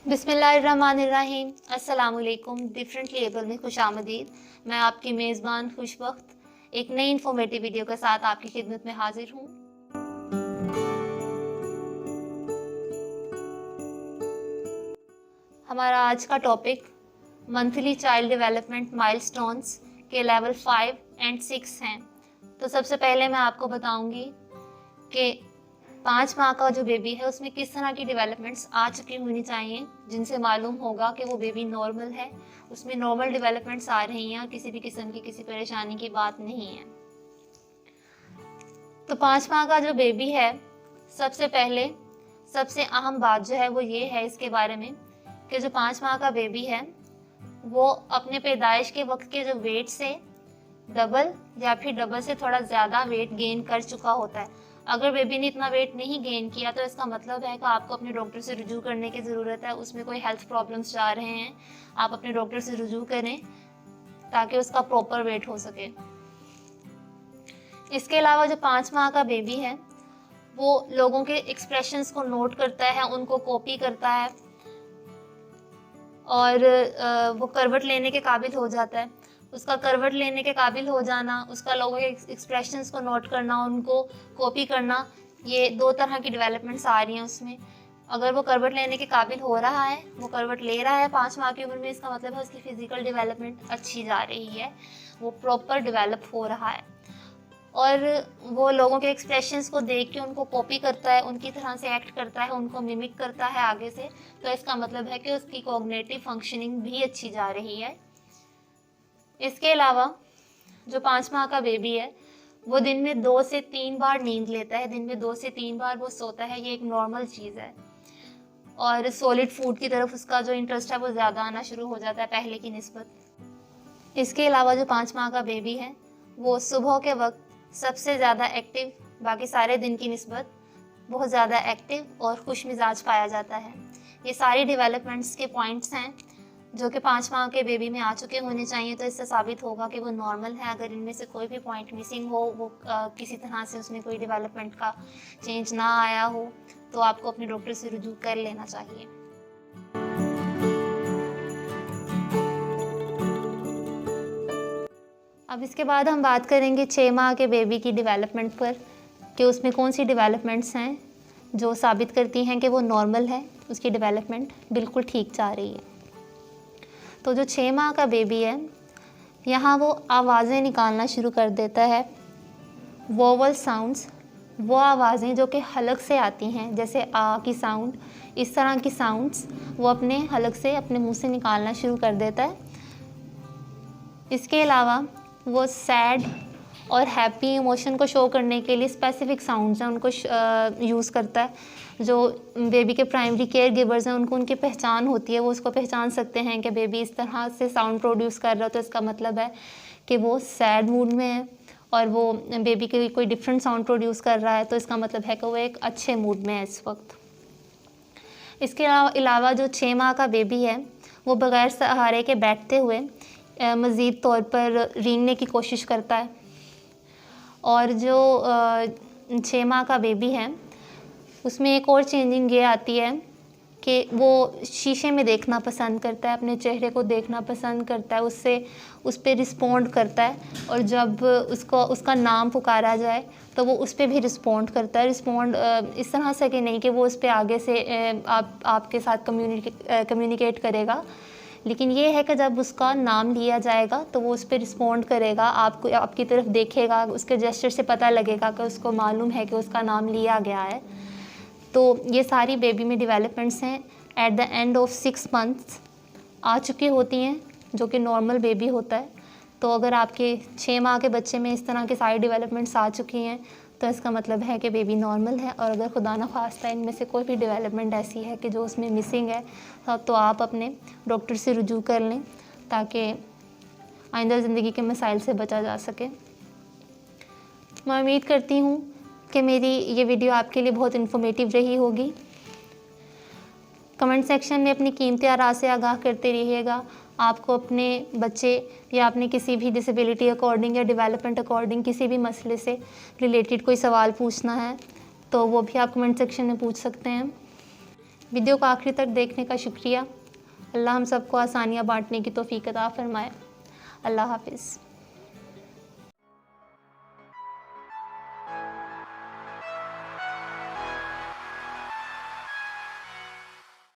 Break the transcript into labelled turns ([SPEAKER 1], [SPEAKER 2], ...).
[SPEAKER 1] बिस्मिल्लाहिर्रहमानिर्रहीम। अस्सलामुअलैकुम। Differently able में खुशामदीद। मैं आपकी मेज़बान खुशबख्त एक नई इन्फॉर्मेटिव वीडियो के साथ आपकी खिदमत में हाजिर हूँ। हमारा आज का topic monthly child development milestones के लेवल 5 एंड 6 हैं। तो सबसे पहले मैं आपको बताऊंगी कि 5 माह का जो बेबी है उसमें किस तरह की डेवलपमेंट्स आ चुकी होनी चाहिए, जिनसे मालूम होगा कि वो बेबी नॉर्मल है, उसमें नॉर्मल डेवलपमेंट्स आ रही हैं और किसी भी किस्म की किसी परेशानी की बात नहीं है। तो 5 माह का जो बेबी है, सबसे पहले सबसे अहम बात जो है वो ये है इसके बारे में कि जो 5 माह का बेबी है वो अपने पैदाइश के वक्त के जो वेट से डबल या फिर डबल से थोड़ा ज़्यादा वेट गेन कर चुका होता है। अगर बेबी ने इतना वेट नहीं गेन किया तो इसका मतलब है कि आपको अपने डॉक्टर से रुजू करने की ज़रूरत है। उसमें कोई हेल्थ प्रॉब्लम्स जा रहे हैं, आप अपने डॉक्टर से रुजू करें ताकि उसका प्रॉपर वेट हो सके। इसके अलावा जो 5 माह का बेबी है वो लोगों के एक्सप्रेशंस को नोट करता है, उनको कॉपी करता है और वो करवट लेने के काबिल हो जाता है। उसका करवट लेने के काबिल हो जाना, उसका लोगों के एक्सप्रेशंस को नोट करना, उनको कॉपी करना, ये 2 तरह की डेवलपमेंट्स आ रही हैं उसमें। अगर वो करवट लेने के काबिल हो रहा है, वो करवट ले रहा है 5 माह की उम्र में, इसका मतलब है उसकी फिजिकल डेवलपमेंट अच्छी जा रही है, वो प्रॉपर डेवलप हो रहा है। और वो लोगों के एक्सप्रेशंस को देख के उनको कॉपी करता है, उनकी तरह से एक्ट करता है, उनको मिमिक करता है आगे से, तो इसका मतलब है कि उसकी कॉग्निटिव फंक्शनिंग भी अच्छी जा रही है। इसके अलावा जो 5 माह का बेबी है वो दिन में 2 से 3 बार नींद लेता है, दिन में 2 से 3 बार वो सोता है, ये एक नॉर्मल चीज़ है। और सॉलिड फूड की तरफ उसका जो इंटरेस्ट है वो ज़्यादा आना शुरू हो जाता है पहले की निस्बत। इसके अलावा जो 5 माह का बेबी है वो सुबह के वक्त सबसे ज़्यादा एक्टिव, बाकी सारे दिन की निस्बत बहुत ज़्यादा एक्टिव और खुश मिजाज पाया जाता है। ये सारी डेवलपमेंट्स के पॉइंट्स हैं जो कि 5 माह के बेबी में आ चुके होने चाहिए, तो इससे साबित होगा कि वो नॉर्मल है। अगर इनमें से कोई भी पॉइंट मिसिंग हो, वो किसी तरह से उसमें कोई डेवलपमेंट का चेंज ना आया हो, तो आपको अपने डॉक्टर से रुजू कर लेना चाहिए। अब इसके बाद हम बात करेंगे 6 माह के बेबी की डेवलपमेंट पर कि उसमें कौन सी डेवलपमेंट्स हैं जो साबित करती हैं कि वो नॉर्मल है, उसकी डेवलपमेंट बिल्कुल ठीक जा रही है। तो जो 6 माह का बेबी है, यहाँ वो आवाज़ें निकालना शुरू कर देता है, वोवल साउंड्स, वो आवाज़ें जो कि हलक से आती हैं, जैसे आ की साउंड, इस तरह की साउंड्स वो अपने हलक से, अपने मुंह से निकालना शुरू कर देता है। इसके अलावा वो सैड और हैप्पी इमोशन को शो करने के लिए स्पेसिफिक साउंड्स हैं उनको यूज़ करता है। जो बेबी के प्राइमरी केयर गिवर्स हैं उनको उनकी पहचान होती है, वो उसको पहचान सकते हैं कि बेबी इस तरह से साउंड प्रोड्यूस कर रहा है, तो इसका मतलब है कि वो सैड मूड में है। और वो बेबी के कोई डिफरेंट साउंड प्रोड्यूस कर रहा है, तो इसका मतलब है कि वो एक अच्छे मूड में है इस वक्त। इसके अलावा जो 6 माह का बेबी है वो बग़ैर सहारे के बैठते हुए मज़ीद तौर पर रेंगने की कोशिश करता है। और जो 6 माह का बेबी है उसमें एक और चेंजिंग ये आती है कि वो शीशे में देखना पसंद करता है, अपने चेहरे को देखना पसंद करता है, उससे उस पर रिस्पॉन्ड करता है। और जब उसका नाम पुकारा जाए तो वो उस पर भी रिस्पॉन्ड करता है। रिस्पॉन्ड इस तरह से कि नहीं कि वो उस पर आगे से आपके साथ कम्युनिकेट करेगा, लेकिन ये है कि जब उसका नाम लिया जाएगा तो वो उस पर रिस्पॉन्ड करेगा, आपकी तरफ देखेगा, उसके जेस्चर से पता लगेगा कि उसको मालूम है कि उसका नाम लिया गया है। तो ये सारी बेबी में डेवलपमेंट्स हैं at the end of 6 months आ चुकी होती हैं, जो कि नॉर्मल बेबी होता है। तो अगर आपके 6 माह के बच्चे में इस तरह की सारी डेवलपमेंट्स आ चुकी हैं तो इसका मतलब है कि बेबी नॉर्मल है। और अगर खुदा न खास्ता इनमें से कोई भी डेवलपमेंट ऐसी है कि जो उसमें मिसिंग है, तो आप अपने डॉक्टर से रुजू कर लें ताकि आइंदा ज़िंदगी के मसाइल से बचा जा सके। मैं उम्मीद करती हूँ कि मेरी ये वीडियो आपके लिए बहुत इन्फॉर्मेटिव रही होगी। कमेंट सेक्शन में अपनी कीमती आरा से आगाह करते रहिएगा। आपको अपने बच्चे या अपने किसी भी डिसेबिलिटी अकॉर्डिंग या डेवलपमेंट अकॉर्डिंग किसी भी मसले से रिलेटेड कोई सवाल पूछना है तो वो भी आप कमेंट सेक्शन में पूछ सकते हैं। वीडियो को आखिरी तक देखने का शुक्रिया। अल्लाह हम सबको आसानियाँ बांटने की तौफीक अता फरमाए। अल्लाह हाफ़िज़।